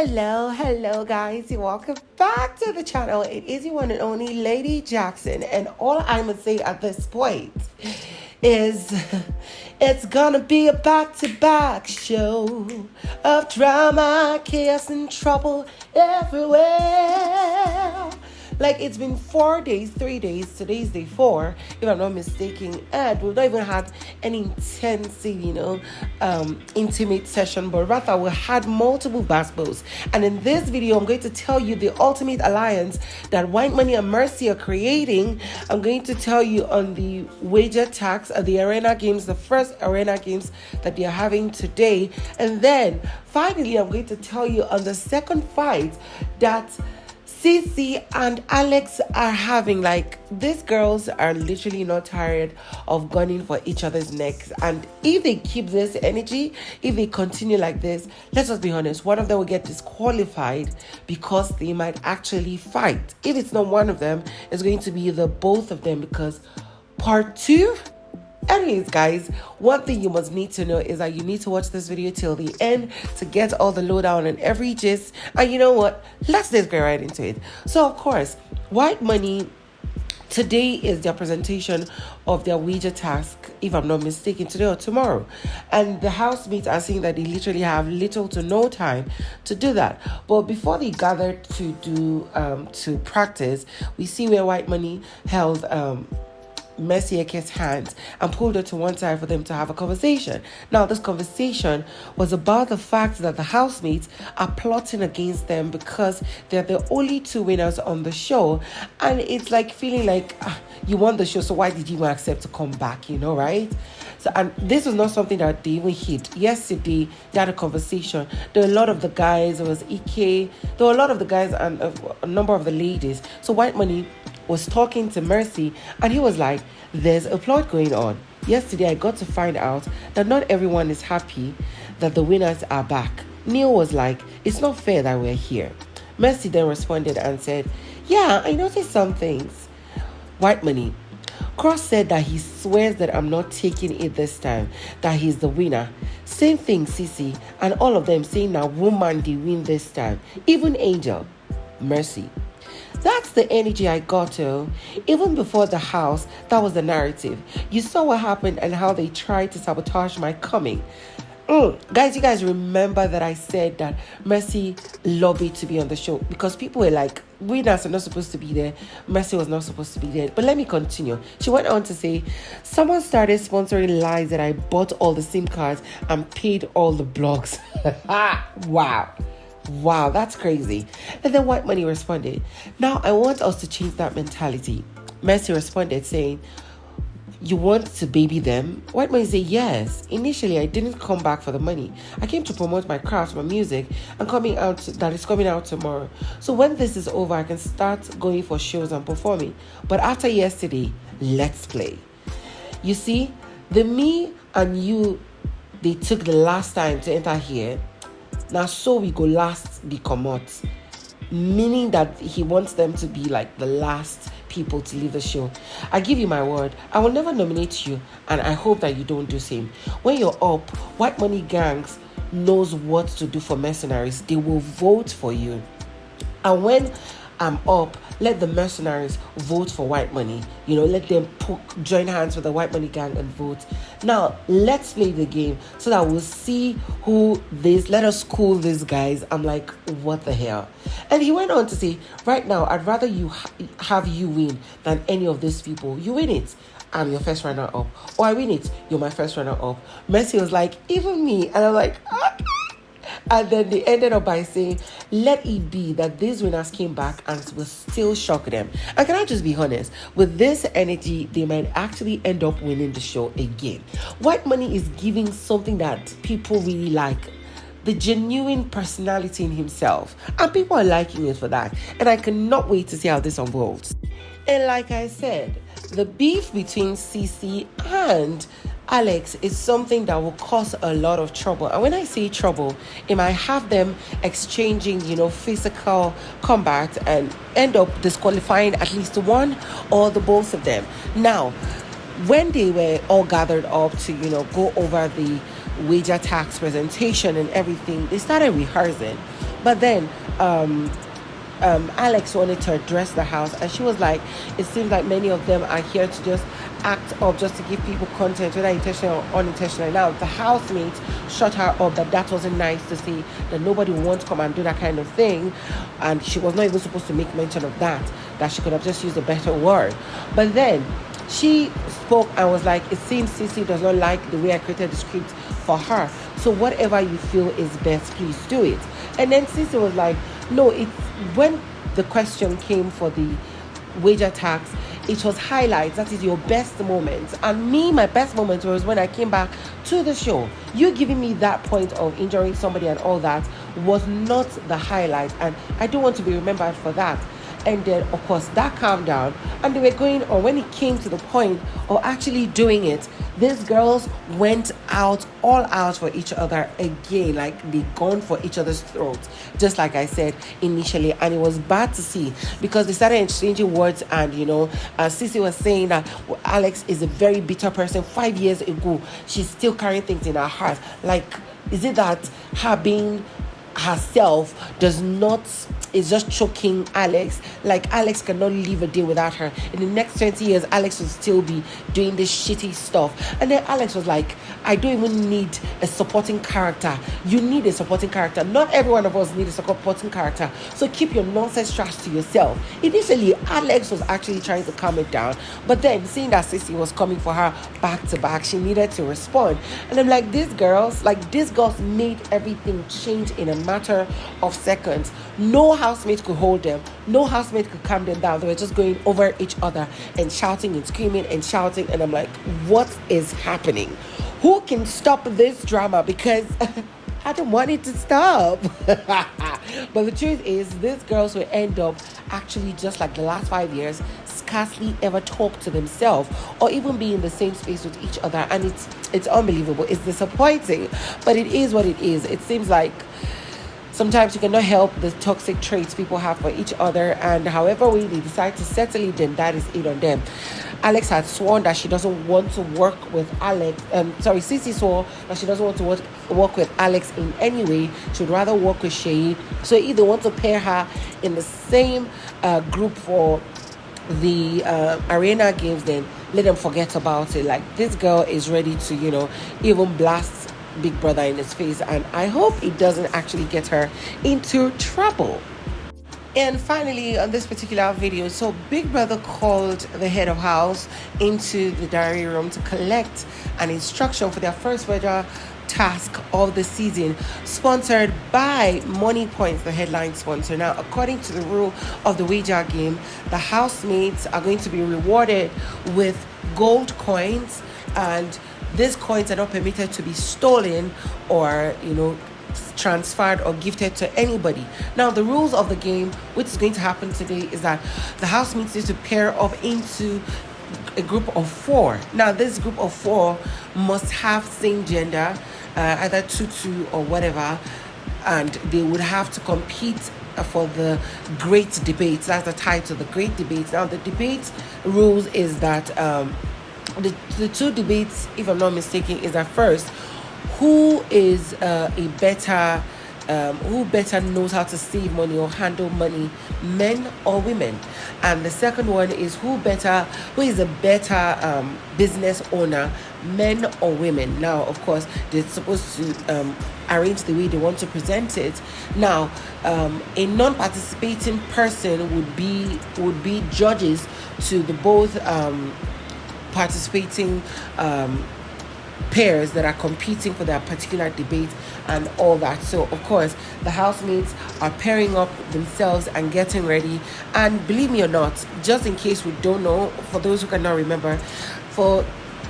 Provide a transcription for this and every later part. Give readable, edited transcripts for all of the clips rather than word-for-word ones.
Hello guys, welcome back to the channel. It is your one and only Lady Jackson, and all I'm gonna say at this point is it's gonna be a back-to-back show of drama, chaos, and trouble everywhere. Like, it's been 4 days, 3 days, today's day 4, if I'm not mistaken, and we've not even had an intensive, intimate session, but rather we had multiple basketballs. And in this video, I'm going to tell you the ultimate alliance that WhiteMoney and Mercy are creating. I'm going to tell you on the wager tax, the arena games, the first arena games that they are having today. And then, finally, I'm going to tell you on the second fight that CeeC and Alex are having. Like, these girls are literally not tired of gunning for each other's necks, and if they keep this energy, if they continue like this, let's just be honest, one of them will get disqualified because they might actually fight. If it's not one of them, it's going to be the both of them, because part 2. Anyways, guys, one thing you must need to know is that you need to watch this video till the end to get all the lowdown and every gist. And you know what? Let's just get right into it. So, of course, WhiteMoney, today is their presentation of their wager task, if I'm not mistaken, today or tomorrow. And the housemates are saying that they literally have little to no time to do that. But before they gathered to to practice, we see where WhiteMoney held Mercy EKE's hands and pulled her to one side for them to have a conversation. Now, this conversation was about the fact that the housemates are plotting against them because they're the only two winners on the show, and it's like feeling like you won the show, so why did you even accept to come back, right? So, and this was not something that they even hit. Yesterday, they had a conversation. There were a lot of the guys, there was EKE, there were a lot of the guys and a number of the ladies. So WhiteMoney was talking to Mercy, and he was like, there's a plot going on. Yesterday, I got to find out that not everyone is happy that the winners are back. Neil was like, it's not fair that we're here. Mercy then responded and said, yeah, I noticed some things. WhiteMoney, Cross said that he swears that I'm not taking it this time, that he's the winner. Same thing, CeeC, and all of them saying that woman they win this time. Even Angel. Mercy, that's the energy I got to. Even before the house, that was the narrative. You saw what happened and how they tried to sabotage my coming. Guys, you guys remember that I said that Mercy lobbied to be on the show because people were like, winners are not supposed to be there. Mercy was not supposed to be there. But let me continue. She went on to say, someone started sponsoring lies that I bought all the SIM cards and paid all the blogs. Wow, that's crazy. And then WhiteMoney responded, now I want us to change that mentality. Mercy responded saying, you want to baby them? WhiteMoney said, yes. Initially, I didn't come back for the money. I came to promote my craft, my music, and that is coming out tomorrow. So when this is over, I can start going for shows and performing. But after yesterday, let's play. You see, the me and you, they took the last time to enter here. Now, so we go last the commot, meaning that he wants them to be like the last people to leave the show. I give you my word, I will never nominate you, and I hope that you don't do same. When you're up, WhiteMoney gangs knows what to do for mercenaries. They will vote for you. And when I'm up, let the mercenaries vote for WhiteMoney. Let them join hands with the WhiteMoney gang and vote. Now, let's play the game so that we'll see let us cool these guys. I'm like, what the hell? And he went on to say, right now, I'd rather you have you win than any of these people. You win it, I'm your first runner up. Or I win it, you're my first runner up. Mercy was like, even me. And I'm like, okay. And then they ended up by saying, let it be that these winners came back and will still shock them. And can I just be honest? With this energy, they might actually end up winning the show again. WhiteMoney is giving something that people really like. The genuine personality in himself. And people are liking it for that. And I cannot wait to see how this unfolds. And like I said, the beef between CeeC and Alex is something that will cause a lot of trouble. And when I say trouble, it might have them exchanging, physical combat and end up disqualifying at least one or the both of them. Now, when they were all gathered up to, go over the wager tax presentation and everything, they started rehearsing. But then Alex wanted to address the house, and she was like, it seems like many of them are here to just act up, just to give people content, whether intentional or unintentional. Now the housemates shut her up that wasn't nice to see, that nobody wants to come and do that kind of thing, and she was not even supposed to make mention of that she could have just used a better word. But then she spoke and was like, it seems CeeC does not like the way I created the script for her, so whatever you feel is best, please do it. And then CeeC was like, no, it's when the question came for the wager tax, it was highlights, that is your best moments. And me, my best moment was when I came back to the show. You giving me that point of injuring somebody and all that was not the highlight, and I don't want to be remembered for that. And then, of course, that calmed down, and they were going on. When it came to the point of actually doing it, these girls went all out for each other again, like they gone for each other's throats, just like I said initially. And it was bad to see, because they started exchanging words. And CeeC was saying that Alex is a very bitter person. 5 years ago, she's still carrying things in her heart. Like, is it that her being herself is just choking Alex? Like, Alex cannot live a day without her. In the next 20 years, Alex will still be doing this shitty stuff. And then Alex was like, I don't even need a supporting character. You need a supporting character. Not every one of us need a supporting character. So keep your nonsense trash to yourself. Initially, Alex was actually trying to calm it down. But then, seeing that CeeC was coming for her back to back, she needed to respond. And I'm like, these girls made everything change in a matter of seconds. No housemate could hold them. No housemate could calm them down. They were just going over each other and shouting and screaming and shouting. And I'm like, what is happening? Who can stop this drama? Because I don't want it to stop. But the truth is, these girls will end up actually just like the last 5 years, scarcely ever talk to themselves or even be in the same space with each other. And it's unbelievable. It's disappointing, but it is what it is. It seems like sometimes you cannot help the toxic traits people have for each other, and however way they decide to settle it, then that is it on them. Alex had sworn that she doesn't want to work with Alex. CeeC swore that she doesn't want to work with Alex in any way. She would rather work with Shay. So if they want to pair her in the same group for the arena games, then let them forget about it. Like, this girl is ready to, even blast Big Brother in his face, and I hope it doesn't actually get her into trouble. And finally, on this particular video, so Big Brother called the head of house into the diary room to collect an instruction for their first wager task of the season, sponsored by Money Points, the headline sponsor. Now, according to the rule of the wager game, the housemates are going to be rewarded with gold coins, and these coins are not permitted to be stolen or, transferred or gifted to anybody. Now, the rules of the game, which is going to happen today, is that the housemates need to pair up into a group of 4. Now, this group of 4 must have same gender, either 2-2 or whatever, and they would have to compete for the Great Debate. That's the title, the Great Debate. Now, the debate rules is that the 2 debates, if I'm not mistaken, is that first, who is who better knows how to save money or handle money, men or women? And the second one is who is a better business owner, men or women? Now, of course, they're supposed to arrange the way they want to present it. Now, a non-participating person would be judges to the both participating pairs that are competing for their particular debate and all that. So, of course, the housemates are pairing up themselves and getting ready. And believe me or not, just in case we don't know, for those who cannot remember, for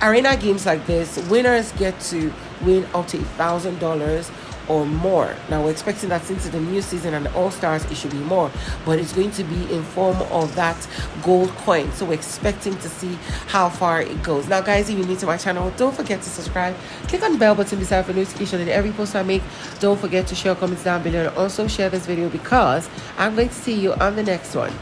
arena games like this, winners get to win up to $1,000 or more. Now, we're expecting that since it's the new season and All Stars, it should be more, but it's going to be in form of that gold coin. So we're expecting to see how far it goes. Now, guys, if you're new to my channel, don't forget to subscribe. Click on the bell button beside for notification and every post I make. Don't forget to share comments down below, and also share this video, because I'm going to see you on the next one.